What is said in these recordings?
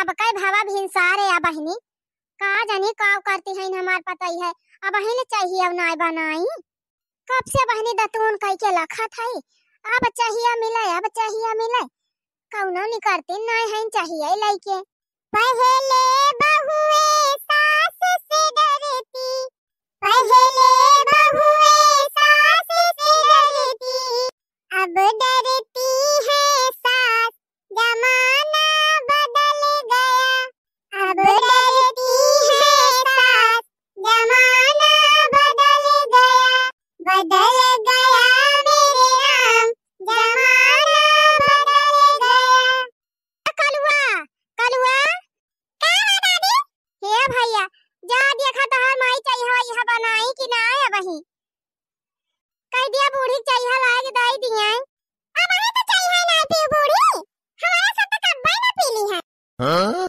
कब कई भावा भिनसार है बहिनी का जानी का करती है हमार पता ही है। अब बहिनी चाहिए अब नाय बनाई कब से बहिनी दतून कई के लखा था अब चाहिए मिले कौनो नहीं करती नाय है चाहिए लइके पहले बहुए सास से डरती पहले बहुए सास से डरती अब डरती है सास जमाना बदल गया अब डरती है सास जमाना बदल गया मेरे राम जमाना बदल गया। कलुआ कलुआ का दादी हे भैया जा देखा तो हर माई चाहिए यह बनाई कि ना है वही कह दिया बूढ़ी चाहिए लाग दाई दिया अब हमें तो चाहिए ना पी बूढ़ी हमारे साथ तो कब ना पीली है हां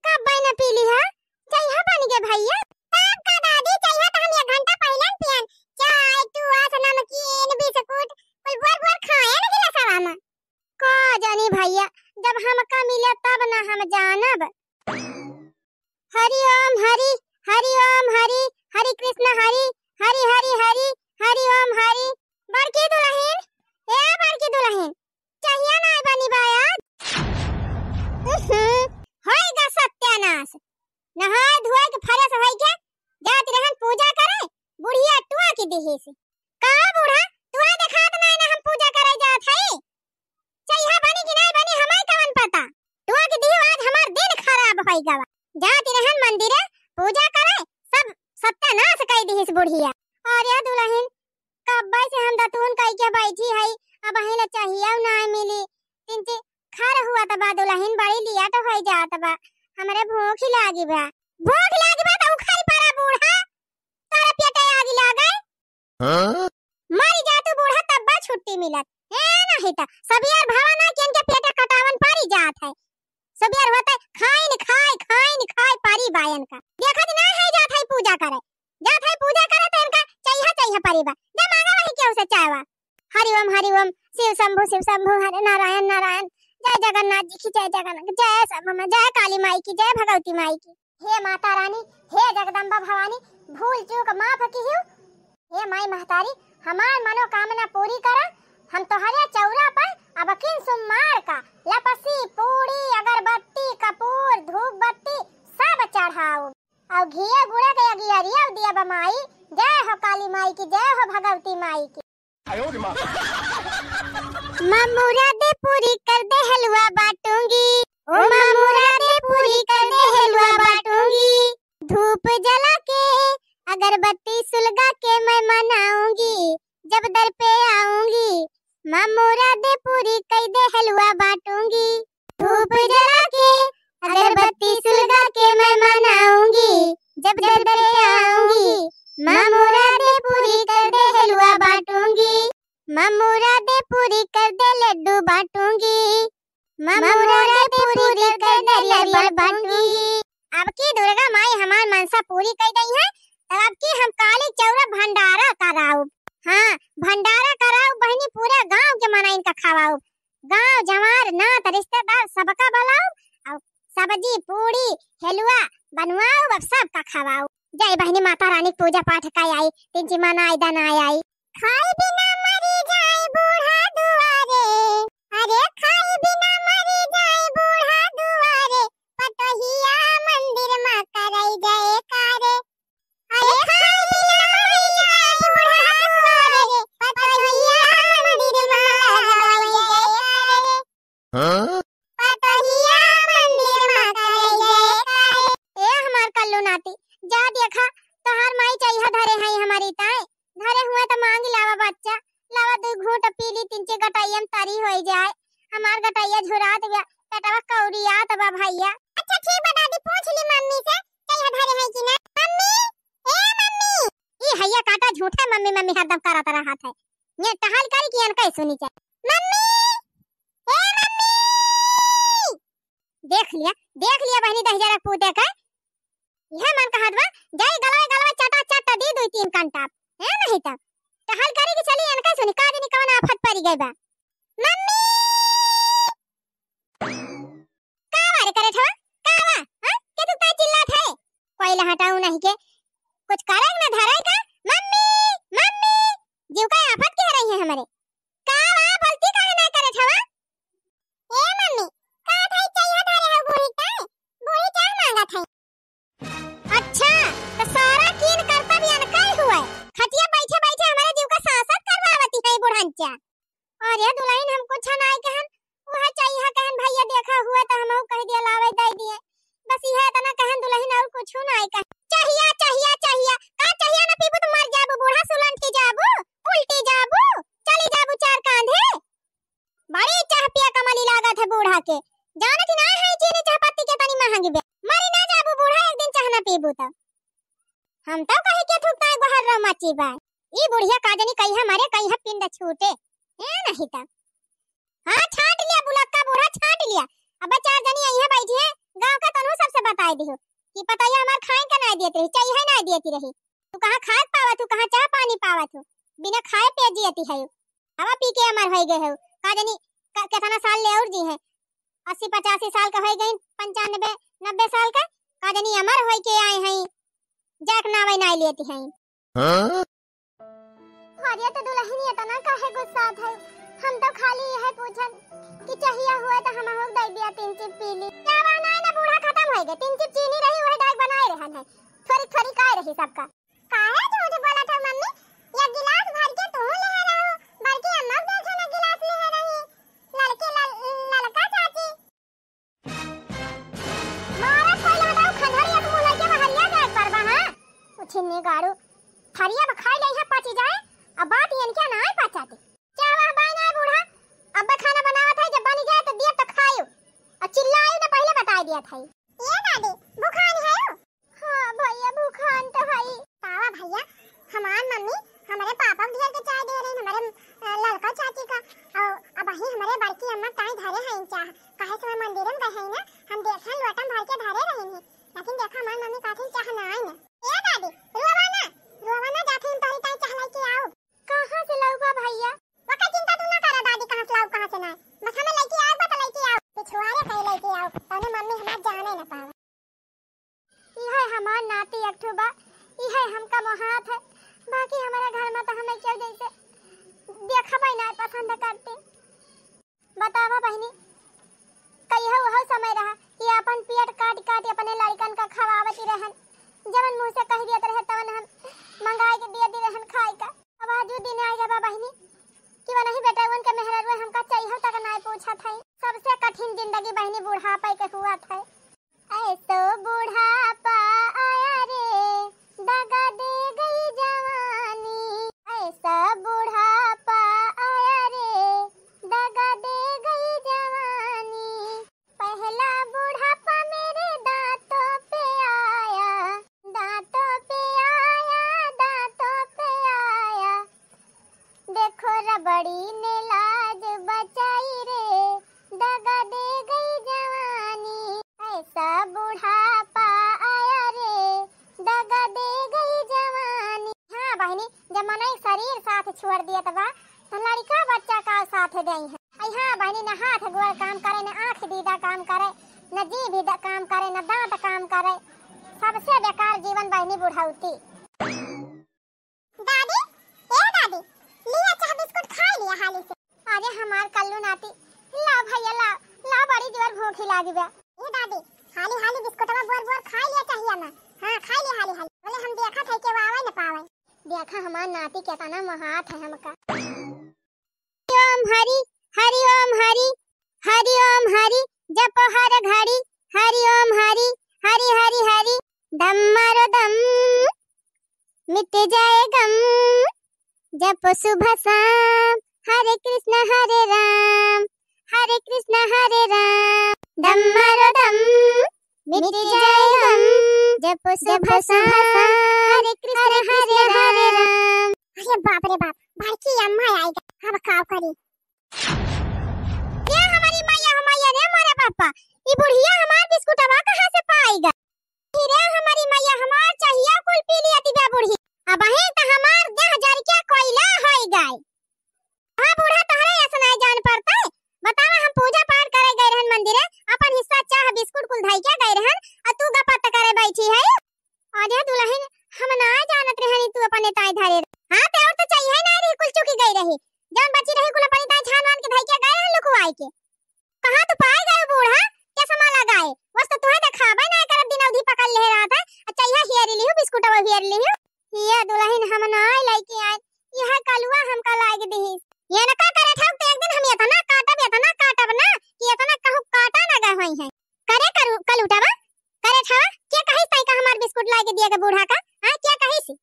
कब ना पीली है चाहिए बन गए भैया तब का दादी चाहिए तो हम 1 घंटा पहले पियन चाय टुआ नमकीन बिस्कुट कोई बोर खाया ना गिला सवा में का जानी भैया जब हम का मिले तब ना हम जानब। हरि ओम हरि हरि ओम हरि हरि कृष्ण हरि हरि हरि हरि हरि ओम हरि बड़की दुल्हन चाहिए ना बनी बाया होएगा सत्यानाश नहाय धोए के फ्रेश होई के जात रहन पूजा करे बुढ़िया टुआ की देही से का बूढ़ा टुआ दिखात नहीं ना हम पूजा करे जात है चाहिए बनी कि नहीं बनी हमें कवन पता टुआ की देही आज हमार दिन खराब होई गवा जात रहन मंदिरे पूजा करे सब सत्यानाश कई देही से बुढ़िया और या दुल्हन कब्बे से हम दतून कई के बैठी है अब हमें चाहिए ना मिली तिनते खर हुआ त बा दुल्हन बड़ी लिया तो होई जात बा हमरे भूख लागी बा तो उखाई पड़ा बूढ़ा तारा पेटे आगी लागे हां मर जा तू बूढ़ा तब बा छुट्टी मिलत है नहीं त सब यार भावना के इनके पेटे कटावन पारी जात है सब यार होता खाइन खाए पारी बायन का देखत ना है जात है पूजा करे तो इनका चाहिए परिबा जब मांगा वही क्यों से चाहवा। हरि ओम शिव शंभु हरे नारायण जय जगन्नाथ जी की जय जगन्नाथ जय सब जय काली माई की जय भगवती माई की हे माता रानी हे जगदम्बा भवानी भूल चूक माफ कीहु हे माई महतारी हमार मनोकामना पूरी करा हम तोहरे चौरा पर अब किन सुमार का लपसी पूड़ी अगरबत्ती कपूर धूप बत्ती सब चढ़ाओ और घिया गुड़ा के अगियरिया दिया बमाई जय हो काली माई की जय हो भगवती माई की मुरादे पूरी कर दे हलवा बाटूंगी ओ मुरादे पूरी कर दे हलवा बाटूंगी धूप जला के अगरबत्ती सुलगा के मैं मनाऊंगी जब दर पे आऊंगी मुरादे पूरी कर दे हलवा बाटूंगी धूप जला के अगरबत्ती सुलगा के मैं मनाऊंगी जब दर पे आऊंगी मुरादे पूरी कर दे हलवा बाटूंगी मुरादे पूरी कर दे लड्डू बाटूंगी मुरादे पूरी कर दे नारियल बाटूंगी। अब की दुर्गा माई हमार मनसा पूरी कर गई है तब अब की हम काली चौरा भंडारा कराऊ हां भंडारा कराऊ बहनी पूरा गांव के मनाइन का खवाऊ गांव जवार नात रिश्तेदार सबका बुलाऊ और सब्जी पूरी हलवा बनवाओ अब सबका खवाऊ जय बहनी माता रानी पूजा पाठ का आई तिनची मनाई दनाई आई खाई बिना मरी जाए बूढ़ा दुआरे अरे खाई बिना मरी जाए बूढ़ा दुआरे पटोहिया मंदिर में कराई जाए कारे अरे खाई बिना मरी जाए बूढ़ा दुआरे पटोहिया मंदिर में कराई जाए कारे हां पटोहिया मंदिर में कराई जाए कारे ए हमार कल्लू नाती जा देखा तोहार माई चाहिए धरे है हमारी ताए धरे हुए तो मांग लावा बच्चा लावा 2 घूंट पीली 3 गटाइया में तारी होई जाए हमार गटाइया झुरात गया पेटवा कौड़ियात बा भैया। अच्छा ठीक बता दी पूछ ली मम्मी से चाहिए धरे है कि ना मम्मी ए मम्मी ई हैया काटा झूठा मम्मी हरदम करत रहत है ये टहल करी कि अन कैसे सुनी चाहे मम्मी ए मम्मी देख लिया बहनी 10,000 पूते का यह मन का हदवा जाई गलवा चटा दी 2-3 घंटा है नहीं तब टहल करे कि चली इनका सुनी का दिन कौन आफत पड़ गई बा मम्मी का वारे करे था का पहले हटाऊं नहीं के कुछ करे ना धरे का। मम्मी मम्मी जीव का आफत कह रही है हमारे का वहां बोलती काहे ना करे छवा। ए मम्मी का थाई चाहिए धरे है बूढ़ी क्या मांगा था। अच्छा तो सारा कीन करता भी अनकाई हुआ है खटिया बैठे बैठे हमारे जीव का सांसद करवावती है बुढ़ांचा। और ये दुल्हन हम कुछ ना आए कहन वह चाहिए कहन भैया देखा हुआ तो हमहु कह दिया लावे दे दिए बस यह तना कहन दुल्हन और कुछ ना आए कहन चाहिए चाहिए चाहिए का चाहिए ना पीबू तो मर जाबू बूढ़ा सुलंठी जाबू उल्टी जाबू चली जाबू चार कांधे। बड़ी चाह पिया कमली लागत है बूढ़ा के जानत ना है चीनी चाह पत्ती के तनी महंगी बे मरी ना जाबू बूढ़ा एक दिन चाह ना पीबू तो हम तो कहे के थूकता है बाहर रो मची बा ई बुढ़िया काजनी कहिया मारे कहिया पिंड छूटे ए नहीं ता। हां छाट लिया बुलक्का बूढ़ा छाट लिया अब चार जनी यहीं बैठी है गांव का तनु सबसे बता दियो कि पता है हमार खाए का ना देती रही चाहिए ना देती रही तू कहां खाए पावत तू कहां चाह पानी पावत बिना खाए पे जीती है हवा पी के अमर हो गए है काजनी कितना साल ले और जी है 80-85 साल का हो गई 95-90 साल का काजनी अमर हो के आए हैं जाक नावे ना लेती हैं। हां अरे तो दुल्हन ये तना काहे गुस्सा है हम तो खाली यह पूछन कि चाहिए हुआ तो हम हो दे दिया 3 चिप पी ली क्या बना है ना बूढ़ा खत्म हो गए 3 चिप चीनी रही वह डाक बनाए रहन है थोड़ी थोड़ी काय रही सबका काहे झूठ बोला था मम्मी ये गिलास भर के तू ले रहो बल्कि अम्मा देखे ना गिलास ले रही लड़के लड़का चाची मारा कोई लगाओ खंडरिया को मुंह के बहरिया जाए परबा हां उछने गाड़ू थरिया बखाई ले है पची जाए अब बात ये क्या ना है पचाते क्या वह बायना बूढ़ा अब खाना बनावत है जब बन जाए तो दिया तो खायो और चिल्लायो तो पहले बता दिया था ये दादी भूखान है हां भैया भूखान तो है तावा भैया हमार मम्मी हमारे पापा को के चाय दे रहे हमारे लड़का चाची का और अब ही हमारे बड़की अम्मा ताई धरे हैं चाह काहे समय मंदिर में गए हैं ना हम देखन लोटम भर के धरे रहे हैं लेकिन देखा हमार मम्मी काठी चाह ना आई ना ए दादी रोवाना जाते हैं ताई ताई चाह लेके आओ कहां से लाऊगा भैया वका चिंता तू ना कर दादी कहां से लाऊ कहां से ना बस हमें लेके आओ बता लेके आओ पिछवाड़े कहीं लेके आओ तने मम्मी हमार जाने ना पावे यह हमार नाती अक्टूबा यह हमका मोहात है बाकी हमारा घर में तो हमें क्यों जैसे देखा भाई ना पसंद करते बतावा बहनी कहियो वह समय रहा कि अपन पेट काट काट अपने लड़कन का खवावती रहन जवन मुंह से कह दिया रहे तवन हम मंगाए के दिया दी रहन खाए का अब आज दिन आई रे बहनी कि वह नहीं बेटा उनके मेहररुए हमका चाहिए तक ना पूछा था सबसे कठिन जिंदगी बहनी बुढ़ापा के हुआ था ऐसो बुढ़ापा आया रे दगा दे गई जवानी ऐसा बुढ़ापा आया रे दगा दे गई जवानी पहला बुढ़ापा मेरे दांतों पे आया दांतों पे आया दांतों पे आया देखो रबड़ी ने लाज बचाई रे दगा दे गई जवानी ऐसा बुढ़ापा आया रे दगा दे गई जवानी। हाँ बहनी जब मने शरीर साथ छोड़ दिया तबा तो लड़का बच्चा का साथ गई है हाँ बहनी न हाथ गोड़ काम करे न आँख दीदा काम करे न जीभ काम करे न दांत काम करे सबसे बेकार जीवन बहनी बुढ़ाउती। दादी ए दादी लिया चाह बिस्कुट खा लिया हाली से अरे हमार कल्लू नाती ला भैया ला बड़ी जोर भूख लागी बे ए दादी हाली हाली बिस्कुटवा बोर खा लिया चाहिए ना हां खा लिया हाली हाली बोले हम देखा थे के आवे न पावे देखा हमार नाती केतना महात है हमका। ओम हरि हरि ओम हरि हरि ओम हरि जप हर घड़ी हरि ओम हरि हरि हरि हरि दम मारो दम मिट जाए गम जप सुबह शाम हरे कृष्ण हरे राम दम मारो दम मिट जाए गम जप सुबह शाम हरे कृष्ण हरे राम। अरे बाप रे बाप भड़की अम्मा आएगा अब का करी ये हमारी मैया रे हमारे पापा ये बुढ़िया हमार बिस्कुटवा कहां से पाएगा रे हमारी मैया हमार चाहिए कुल पी लिया तिबा बुढ़ी अब है त हमार 10,000 क्या कोयला होई गए। हां बूढ़ा तहरे असनाय जान पड़ता है बतावा हम पूजा पाठ करे गए रहन मंदिर अपन हिस्सा चाह बिस्कुट कुल धाई क्या गए रहन आ तू गपत करे बैठी है अरे दुल्हन हम ना जानत रहनी तू अपने ताई धरे। हां ते और तो चाहिए ना रही कुल चुकी गई रही। जौन बची रही कुल अपने ताई छान वान के धई के गए रहन लुकवाई के। कहां तो पाए गए बूढ़ा क्या समा लगाए बस तो तुहे देखाबे ना कर दिन अवधि पकड़ ले रहा था। अच्छा यह हेयर लियो बिस्कुट और हेयर लियो। ये दुल्हन हम ना लेके आए यह कलुआ हमका लाग दी। ये न का करे था तो एक दिन हम इतना काटब ना कि इतना कहू काटा ना गए होई है। करे करू कल उठावा करे था क्या कहि तई का हमार बिस्कुट लाके दिया के बूढ़ा का। हां क्या कहि सी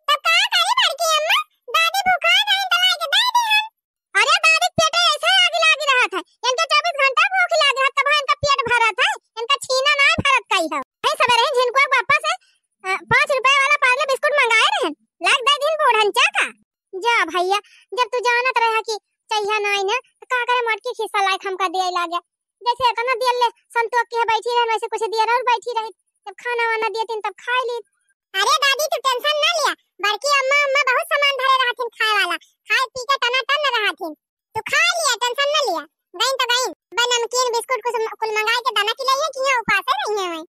तब का करे बड़की अम्मा दादी भूखा गई तो लाके दे दी हम। अरे दादी पेटे ऐसे आग लाग रहा था इनका 24 घंटा भूख लाग रहा तब इनका पेट भरा था इनका छीना ना भरत काई है। भाई सबरे जिनको पापा से 5 रुपए वाला पार्ले बिस्कुट मंगाए रहे लाग दे दिन बूढ़न चा का। जा भैया जब तू जानत रहा कि चाहिए नहीं ना तो का करे मटकी खिस्सा लायक हमका दे लागे जैसे इतना दियल ले संतोष के बैठी रहे वैसे कुछ दिया और बैठी रही जब खाना वाना दिए तीन तब खाई ली। अरे दादी तू टेंशन ना लिया बड़की अम्मा बहुत सामान धरे रहथिन खाए वाला खाए पी के टना टन रहथिन तू खा लिया टेंशन ना लिया। गईन तो गईन बे नमकीन बिस्कुट कुल मंगाए के दाना खिलाइए कि यहां उपास रही है।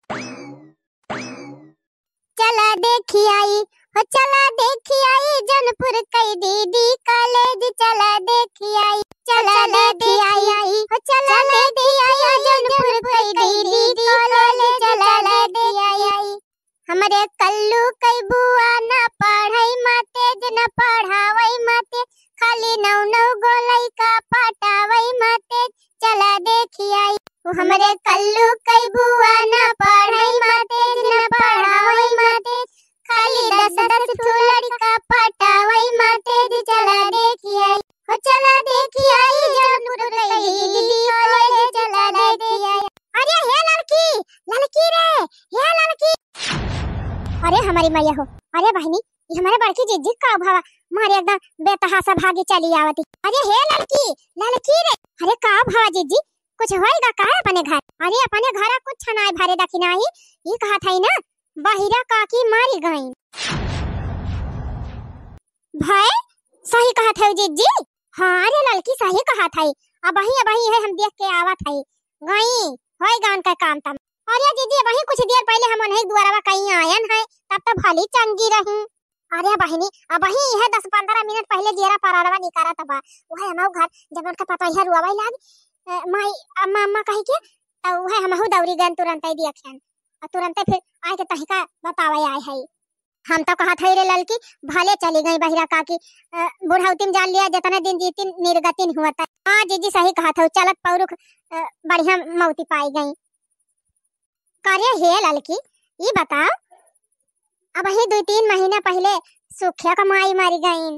चला देखी आई हो चला देखी आई जनपुर कई दीदी कॉलेज चला देखी आई चला देखी आई हो चला देखी आई जनपुर कई दीदी कॉलेज चला देखी आई। हमरे कल्लू कई बुआ ना पढ़ाई माते ज न पढ़ावई माते खाली नौ नौ गोलाई का पटावई माते चला देखी आई। हमरे कल्लू कई बुआ ना पढ़ाई माते ज न पढ़ावई माते खाली 10 फूलड़ का पटावई माते ज चला देखी आई हो चला देखी आई जनपुर कई दीदी कॉलेज चला देखी आई। अरे हे लड़की रे हे लड़की अरे हमारी मैया हो। अरे बहनी ये हमारे बड़की जीजी का भावा मारे एकदम बेतहासा भागी चली आवती। अरे हे लड़की रे अरे का भावा जीजी कुछ होएगा का अपने घर। अरे अपने घर कुछ छनाए भरे दखी नाही ये कहा था ना बाहिरा काकी मारी गई। भाई सही कहा था जीजी। हां अरे लड़की सही कहा था अब वही है हम देख के आवत है गई होएगा उनका काम तम। अरे दीदी वही कुछ देर पहले हम उन्हें द्वारा कहीं आयन है तब तो भली चंगी रही। अरे बहनी अब वही है 10-15 मिनट पहले जेरा परारवा निकारा तब वह हमारे घर जब उनका पता है रुआवा लाग माई अम्मा कही के तो वह हमहु दौरी गन तुरंत ही दियखन और तुरंत फिर आए के तहिका बतावे आए है। हम तो कहा था रे लड़की भले चली गई बहिरा काकी बुढ़ाउतिन जान लिया जितने दिन जीती निर्गतिन हुआ था। हां जीजी सही कहा था चलत पौरुख बढ़िया मौती पाई गई। करे हे लड़की ये बताओ अब ही 2-3 महीना पहले सुखिया का माई मारी गई।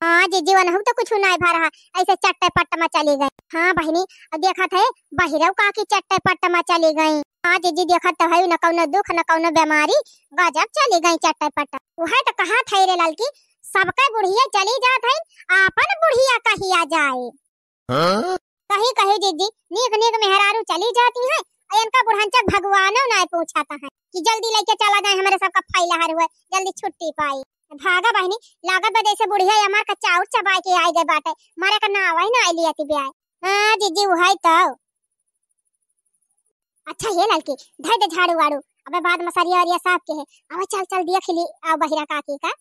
हां जीजी वनहु तो कुछ नहीं भा रहा ऐसे चट्टे पट्ट में चली गई। हां बहनी देखा थे बहिरव काकी चट्टे पट्ट में चली गई। हां जीजी देखा तो है न कौनो दुख न कौनो बीमारी गजब चली गई चट्टे पट्ट। वह तो कहा थे रे लड़की सबके बुढ़िया चली जात है आपन बुढ़िया कहिया जाए। कही जीजी नीक मेहरारू चली जाती है इनका बुढ़ांचक भगवानो ना पूछाता है कि जल्दी लेके चला जाए हमारे सबका फैला हर हुए जल्दी छुट्टी पाई। भागा बहनी लागत बदे से बुढ़िया हमार का चाउर चबाई के आई गए बाटे मारे का ना आवे ना लिया ती ब्याह। हां जीजी उहाई तो अच्छा ये लड़की धर दे झाड़ू वाड़ू अबे बाद मसरिया और ये साफ के है अब चल दिया खिली आ बहिरा काकी का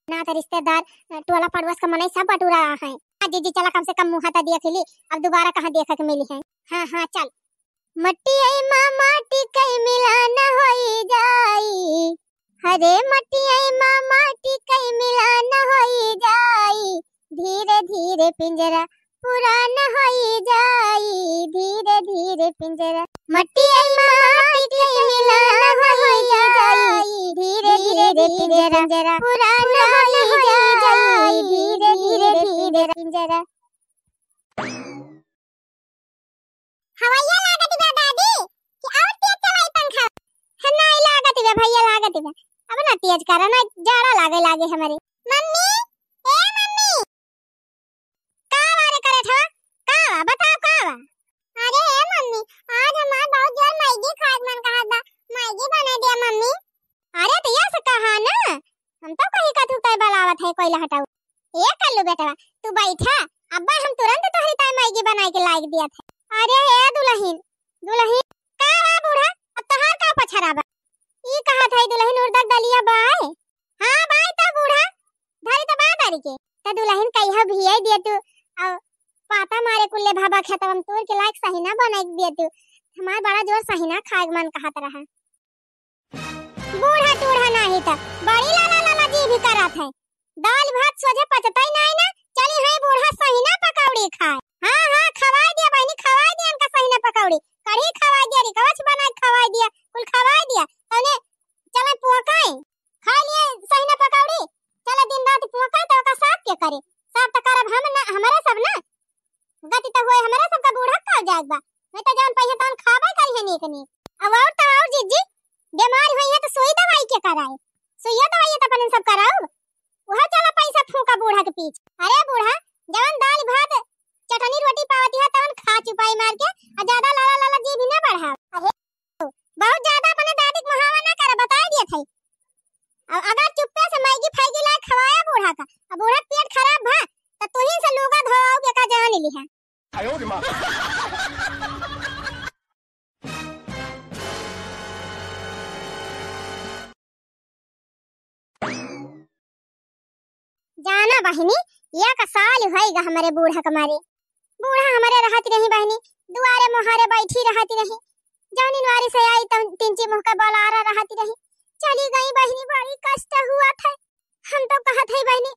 ना तो रिश्तेदार टोला पड़ोस का मने सब बटुरा है। हां जीजी चला कम से कम मुंह हटा दिया खिली अब दोबारा कहां देखा के मिली है। हां चल मट्टी आई माटी कई मिलान होई जाई हरे मट्टी आई माटी कई मिलान होई जाई धीरे धीरे पिंजरा पुरान होई जाई धीरे धीरे पिंजरा मट्टी आई माटी कई मिलान होई जाई धीरे धीरे पिंजरा पुरान होई जाई धीरे धीरे पिंजरा। हवाइया लागत बा दादी कि और तेज चलाई पंखा है नहीं लागत बा भैया लागत बा अब ना तेज करा ना जाड़ा लागे हमारे। मम्मी ए मम्मी का वारे करे था का बताओ का। अरे ए मम्मी आज हमार बहुत जोर मैगी खाद मन कहा था मैगी बना दिया मम्मी। अरे तो ये से कहा ना हम तो कहीं का तू तय बलावत है कोई हटाओ ये कर लो बेटा तू बैठा अब्बा हम तुरंत तोहरी तय मैगी बना के लाइक दिया था। अरे हे दुल्हन का बूढ़ा अब तोहार का पछराबा ई कहा था दुल्हन उर्दक बूढ़ा बाय। हां बाय त बूढ़ा धरी त बा तारी के त दुल्हन कहिया भिया दिया तू और पाता मारे कुल्ले भाबा खेतवा में तोड़ के लायक सहीना बनाई दिया तू। हमार बड़ा जोर सहीना खाए के मन कहत रहा। बूढ़ा टूढ़ा नहीं त बड़ी लाला लाला जी भी करत है। दाल भात सोझे पचतई नहीं ना। चली है बूढ़ा सहीना पकौड़ी खाए। हां हां खवाई दिया बहनी खवाई दिया इनका सहीना पकौड़ी। कढ़ी खवाई दिया री कवच बना के खवाई दिया कुल खवाई दिया। तने चले पुकाई खा लिए सहीना पकौड़ी। चले दिन रात पुकाई तो का साफ के करे। साफ त करब हम ना हमारे सब ना गति तो होए हमारे सब का बूढ़ा का जागबा। नहीं तो जान पहिए तन खाबे करी है नीक नीक। अब और तो और जीजी बीमार होई है तो सुई दवाई के कराए। सुई दवाई तो अपन सब कराओ। वह चला पैसा फूका बूढ़ा के पीछे। अरे बूढ़ा जवन दाल भात चटनी रोटी पावती है तवन खा चुपाई मार के आ ज्यादा लाला लाला जी भी ना बढ़ा। अरे बहुत ज्यादा अपने दादी के मुहावा ना कर बता दिया थे। अब अगर चुप्पे से मैगी फैगी ला खवाया बूढ़ा का अब बूढ़ा पेट खराब भा त तू ही से लूगा धोओगे का जान ली है। आयो रे मां जाना बहनी एक साल होएगा हमारे बूढ़ा कमारे। बूढ़ा हमारे रहती नहीं बहनी दुआरे मोहारे बैठी रहती रही। जानी वारी से आई तो तिंची मुंह का बलारा रहती रही। चली गई बहनी बड़ी कष्ट हुआ था। हम तो कहत है बहनी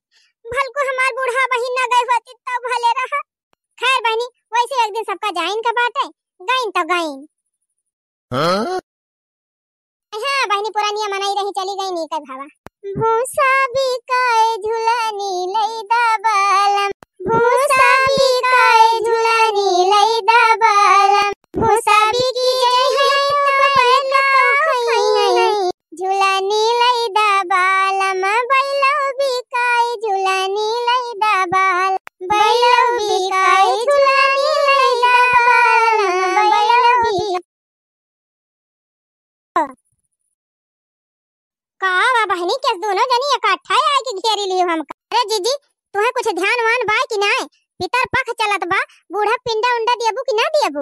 भल को हमार बूढ़ा बहन न गई होती तो भले रहा। खैर बहनी वैसे एक दिन सबका जाइन का बात है गईन तो गईन। हां बहनी पुरानिया मनाई रही चली गई नी का भावा। भूसा बिकाए झुलानी लैदा बालम भूसा बिकाए झुलानी लैदा बालम भूसा बिकी जय है तो खई झुलानी लैदा बालम बैलो बिकाए झुलानी लैदा बाल बैलो बिकाए झुलानी लैदा बालम बैलो का बहनी के दोनों जनी इकट्ठा आए के घेरी लियो हम। अरे जीजी तुहे कुछ ध्यान वान बा कि नाय पितर पख चलत बा बूढ़ा पिंडा उंडा दियबू कि ना दियबू।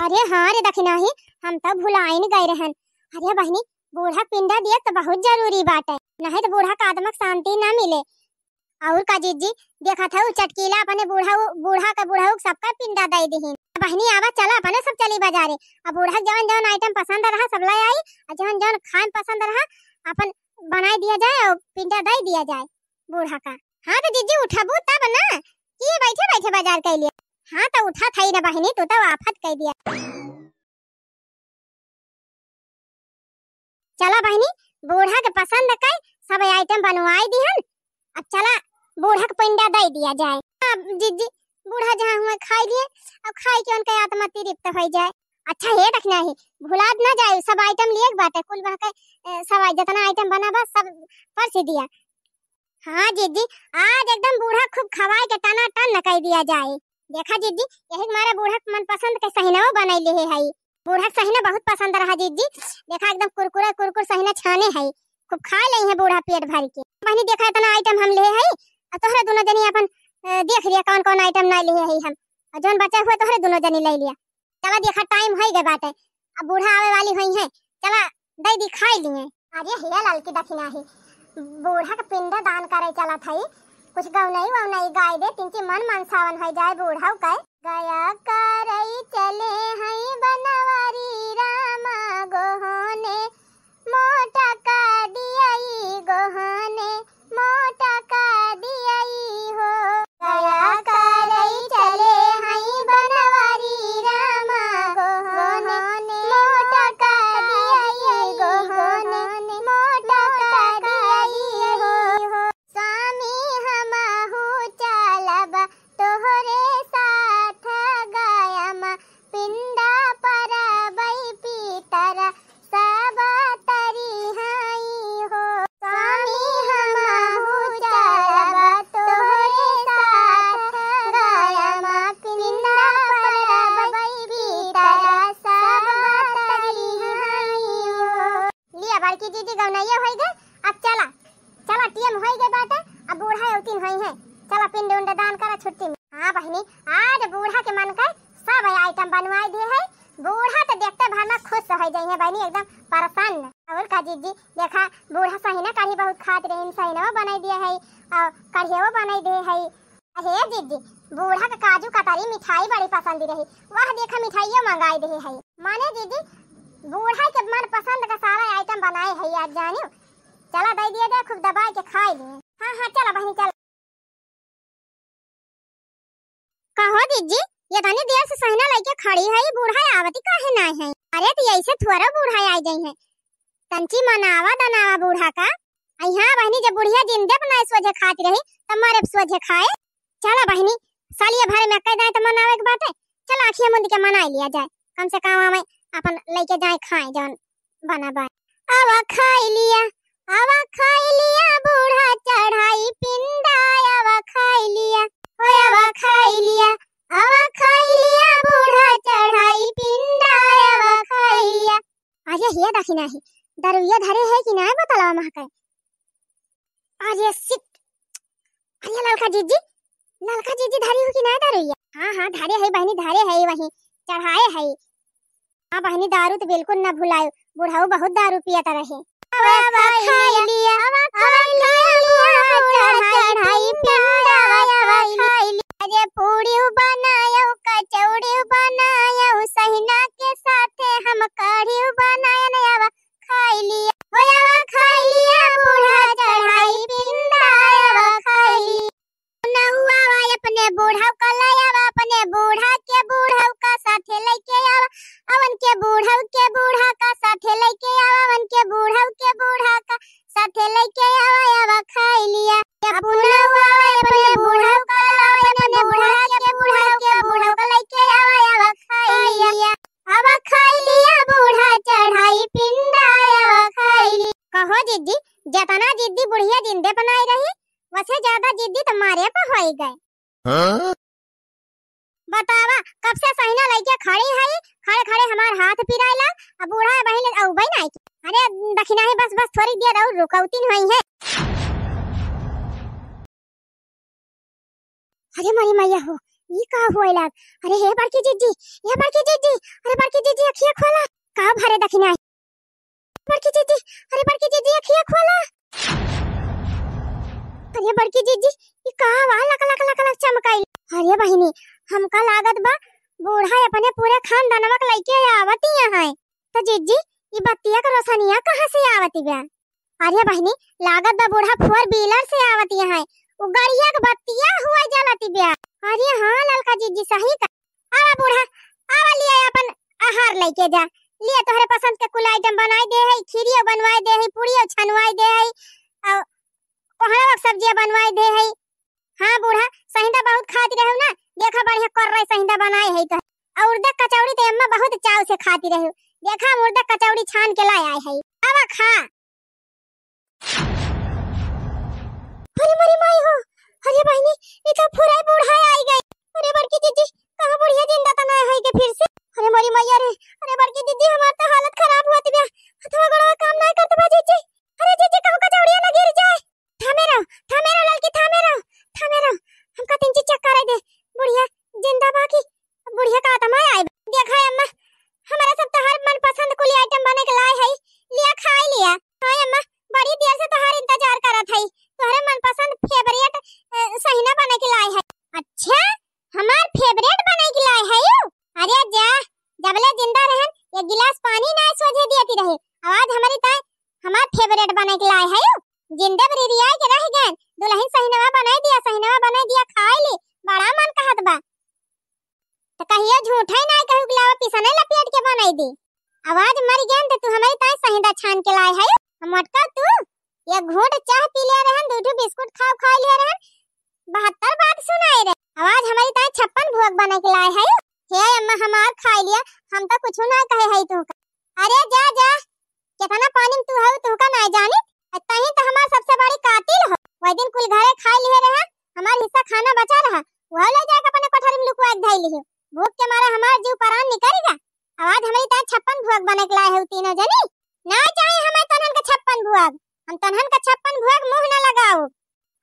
अरे हां रे दखिनाही हम तो भुलाइन गए रहन। अरे बहनी बूढ़ा पिंडा दिया तो बहुत जरूरी बात है नहीं तो बूढ़ा का आत्मक शांति ना मिले। और का जीजी देखा था चटकीला अपने बूढ़ा का सबका पिंडा दे दीहिन। बहनी आवा चला अपने सब चली बाजारे। अब बूढ़ा जवन जवन आइटम पसंद रहा सब ले आई और जवन जवन खान पसंद रहा अपन बनाई दिया जाए और पिंडा दे दिया जाए बूढ़ा का। हां तो जीजी उठाबू तब ना कि बैठे बैठे बाजार कर लिए। हां तो उठा थई ना बहनी तू तो आफत कह दिया। चला बहनी बूढ़ा के पसंद का सब आइटम बनवाई दिहन। अब चला बूढ़ा के पिंडा दे दिया जाए। अब जीजी बूढ़ा जहां हुए खाई लिए अब खाई के उनका आत्मा तृप्त हो जाए। अच्छा है रखना है भुलाद ना जाए सब आइटम लिए बात है कुल बह सब जितना आइटम बना बस सब परस दिया। हां जीजी आज एकदम बूढ़ा खूब खवाए के टना टन न कह दिया जाए। देखा जीजी यही हमारा बूढ़ा मन पसंद के सहीना बनाई ले है। बूढ़ा सहीना बहुत पसंद रहा जीजी। देखा एकदम कुरकुरा कुरकुर सहीना छाने है खूब खा ले है बूढ़ा पेट भर के। बहनी देखा इतना आइटम हम ले है तोहरा दोनों जनी अपन देख लिया कौन कौन आइटम ना लिए है हम और जोन बचा हुआ तोहरे दोनों जनी ले लिया। चला देखा टाइम हो गए बात है अब बूढ़ा आवे वाली हुई है चला दे दी खाई लिए। अरे हिया लाल की दखिना है बूढ़ा का पिंडा दान करे चला था कुछ गौनई वौनई गाय दे तिनकी मन मनसावन हो जाए बूढ़ा का गया करई चले हैं बनवारी रामा गोहने मोटा का दियाई गोहने मोटा का दियाई हो गया करई चले हैं बनवारी रामा गोहने मोटा का दियाई गोहने मोटा का दियाई हो स्वामी हमहु चलब तोहरे साथ गयम पिंडा पर बई पीतर सब तरी हई हो स्वामी हमहु चलब तोहरे साथ गयम पिंडा पर बई पीतर सब तरी हई हो। लिया बड़की दीदी गौनैया होई गए अब चला चला टीएम होई गए बात है अब बूढ़ा औतीन होई है चला पिंड उंड दान करा छुट्टी में। हां बहनी आज बूढ़ा के मन का सब आइटम बनवाई दे है बूढ़ा तो देखते भर में खुश सह जाइए बहनी एकदम परेशान। और का जीजी देखा बूढ़ा सहीना कढ़ी बहुत खात रहे, सहीना बनाई दिया है और कढ़िया बनाई दे है। अरे जीजी बूढ़ा का काजू कतरी मिठाई बड़ी पसंद रही, वह देखा मिठाइयों मंगाई दे है। माने जीजी बूढ़ा के मन पसंद का सारा आइटम बनाए है आज जानियो। चला दे दिया जाए खूब दबा के खा लिए। हाँ हाँ चला बहनी चल। कहो जीजी ये तनी देर से सहीना लेके खड़ी है, बूढ़ा आवती काहे ना है? अरे तो ऐसे थोड़ा बूढ़ा आ जाई है, तंची मनावा दनावा बूढ़ा का। यहाँ बहनी जब बुढ़िया जिंदे बनाए सोझे खाती रही तब मारे सोझे खाए। चला बहनी सालिया भरे में कह दे तो मनावे के बाटे, चल आखिया मुंद के मना लिया जाए, कम से कम हमें अपन लेके जाए खाए जौन बना बाय। आवा खाई लिया बूढ़ा चढ़ाई पिंडा, आवा खाई लिया आवा खाई लिया बूढ़ा चढ़ाई पिंडा, आवा खाई लिया। अरे ये देखी नहीं दरुइया धरे है कि नहीं बतलावा महके। अरे सिट, अरे ललका जीजी धरी हो कि नहीं दरुइया? हाँ हाँ धरे है बहनी, धरे है वही चढ़ाए है। हाँ बहनी दारू तो बिल्कुल न भुलायो, बुढ़ाऊ बहुत दारू पियता रहे। आवा खाई लिया बूढ़ा चढ़ाई पिंडा, आवा खाई लिया। अरे पूड़ी बनायो कचौड़ी बनायो सहीना के साथे हम कढ़ी बनाया न, आवा खाई लिया खाई लिया बूढ़ा चढ़ाई पिंडा, आवा खाई लिया। न हुआ अपने बूढ़ा का लाया, अपने बूढ़ा का साथे लेके आवा, अवन के बूढ़ा का साथे लेके आवा, अवन के बूढ़ा का साथे लेके आवा खाई लिया। अपना हुआ अपने बूढ़ा का लाया, अपने बूढ़ा का लेके आवा खाई लिया, आवा खाई लिया बूढ़ा चढ़ाई पिंडा, आवा खाई लिया। कहो जीजी जितना जिद्दी बुढ़िया जिंदे बनाई रही वैसे ज्यादा जिद्दी तुम्हारे पे हो गए। बतावा कब से सहीना लेके खड़ी है, खड़े हमार हाथ पिराइला, अब बूढ़ा बहन औबई नहीं। अरे दखिना है बस थोड़ी देर और रुकौतीन हुई है। अरे मरी मैया हो ये का होइला? अरे हे बड़की जीजी अरे बड़की जीजी अखियां खोला, का भरे दखिना है बड़की जीजी अखियां खोला। अरे बड़की जीजी ये का लक चमकाई। अरे बहिनी हमका लागत बा बूढ़ा अपने पूरे खानदानवा के लेके आवती है। तो जीजी ये बत्तिया का रोशनिया कहाँ से आवती बा? अरे बहिनी लागत बा बूढ़ा 4 व्हीलर से आवती है, वो गाड़िया के बत्तिया हुआ जलती बा। अरे हाँ ललका जीजी सही का। आवा बूढ़ा आवा लिया अपन आहार लेके जा, लिए तोहरे पसंद के कुल आइटम बनाई दे है, खीरियो बनवाई दे है, पूड़ियो छनवाई दे है और कोहड़ा सब्जियां बनवाई दे है। हाँ बूढ़ा सहीदा बहुत खाती रहो ना, देखा बढ़िया कर रही सहीदा बनाए है तो। और उर्दक कचौड़ी तो अम्मा बहुत चाव से खाती रहो, देखा उर्दक कचौड़ी छान के लाए है, आवा खा। अरे मरी माई हो, अरे बहनी ये तो फुराई बूढ़ा आई गई। अरे बड़की जीजी कहां बुढ़िया जिंदा तो नहीं है के फिर से? अरे मरी मैया रे, अरे बड़की जीजी हमार तो हालत खराब होत बा, हथवा गोड़वा काम नहीं करत बा जीजी। अरे जीजी कहू कचौड़िया ना गिर जाए। थामे रहो लड़की थामे रहो हमका 3 चीज चेक करे दे। बुढ़िया जिंदा बाकी बुढ़िया का आत्मा आई देखा अम्मा, हमारा सब तोहार मन पसंद कुल आइटम बने के लाए है, लिया खाई लिया। हां अम्मा बड़ी देर से तोहार इंतजार करत है, तोहरे मन पसंद फेवरेट सहीना बने के लाए है। अच्छा हमार फेवरेट बने के लाए है यू? अरे जा जबले जिंदा रहन एक गिलास पानी ना सोझे देती रहे, आवाज हमारी ताई हमार फेवरेट बने के लाए है यू। जिंदे बरियाई के रह गए, दुल्हन सहीनवा बनाई दिया खाई ली, बड़ा मन कहत बा। तो कहियो झूठा ही नहीं कहू गिलावा पिसने लपेट के बनाई दी। आवाज मर गए तो तू हमारी ताई सहीदा छान के लाए है मोटका। तू एक घूंट चाय पी ले रहन, 2 बिस्कुट खा ले रहन, 72 बात सुनाई रे। आवाज हमारी ताई 56 भोग बना के लाए है। हे अम्मा हमार खाई लिया, हम तो कुछ ना कहे है तू। अरे जा कितना पानी तू है तू का नहीं जानी, तही तो हमार सबसे बड़ी कातिल हो। वही दिन कुल घरे खाई लिए रहा, हमार हिस्सा खाना बचा रहा, वह ले जाके अपने कोठरी में लुकवा के धई लियो। भूख के मारे हमार जीव प्राण निकलेगा। आवाज हमारी ताई 56 भोग बने के लाए है तीनों जनी। ना चाहिए हमें तनहन का 56 भोग, हम तनहन का 56 भोग मुंह ना लगाओ।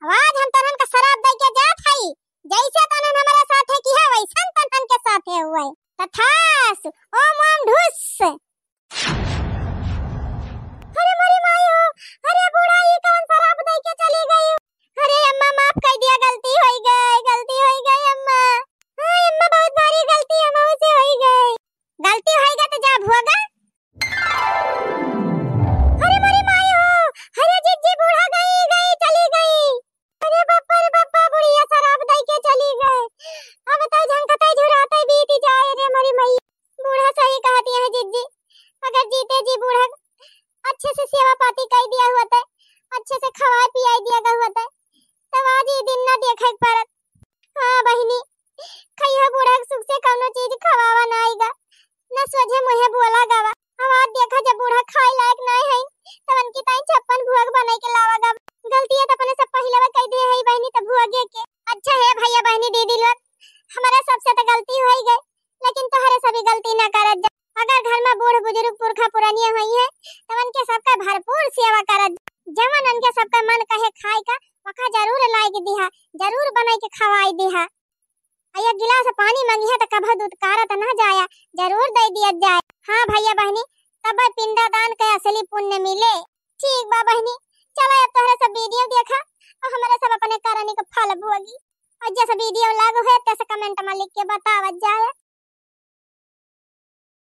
आवाज हम तनहन का शराब दे के जात हई, जैसे तनहन हमारे साथे की है वैसन तनहन के साथे हुए। तथास ओम ढुस। अगर जीते जी बूढ़ा अच्छे से सेवा पाती कर दिया होता, अच्छे से खवा पियाई दिया गया होता, तब आज ये दिन ना देखे पड़त। हाँ बहिनी, खैया बूढ़ा सुख से कौनो चीज खवावा ना आएगा, न सोझे मुहे बोला गवा। अब आज देखा जब बूढ़ा खाए लायक नहीं है तब उनकी ताई 56 भुअग बनाई के लावा गवा। गलती है तो अपने सब पहले कह दे है बहनी तब भुअगे के। अच्छा है भैया बहनी दीदी लोग, हमारा सबसे तो गलती हो ही गई, लेकिन तोहरे सभी गलती ना करत जा। अगर घर में बूढ़ बुजुर्ग पुरखा पुरानिया हुई है तब उनके सबका भरपूर सेवा करत, जवन उनके सबका मन कहे खाए का वका जरूर लाई के दिहा, जरूर बनाई के खवाई दिहा। एक गिलास पानी मांगी है तो कभी दूध कारत ना जाया, जरूर दे दिया जाए। हाँ भैया बहनी, तब पिंडा दान के असली पुण्य मिले। ठीक बा बहनी, चलो अब तोहरे सब वीडियो देखा और हमारे सब अपने करनी का फल भोगी। और जैसा वीडियो लागू है तैसे कमेंट में लिख के बतावत जाए।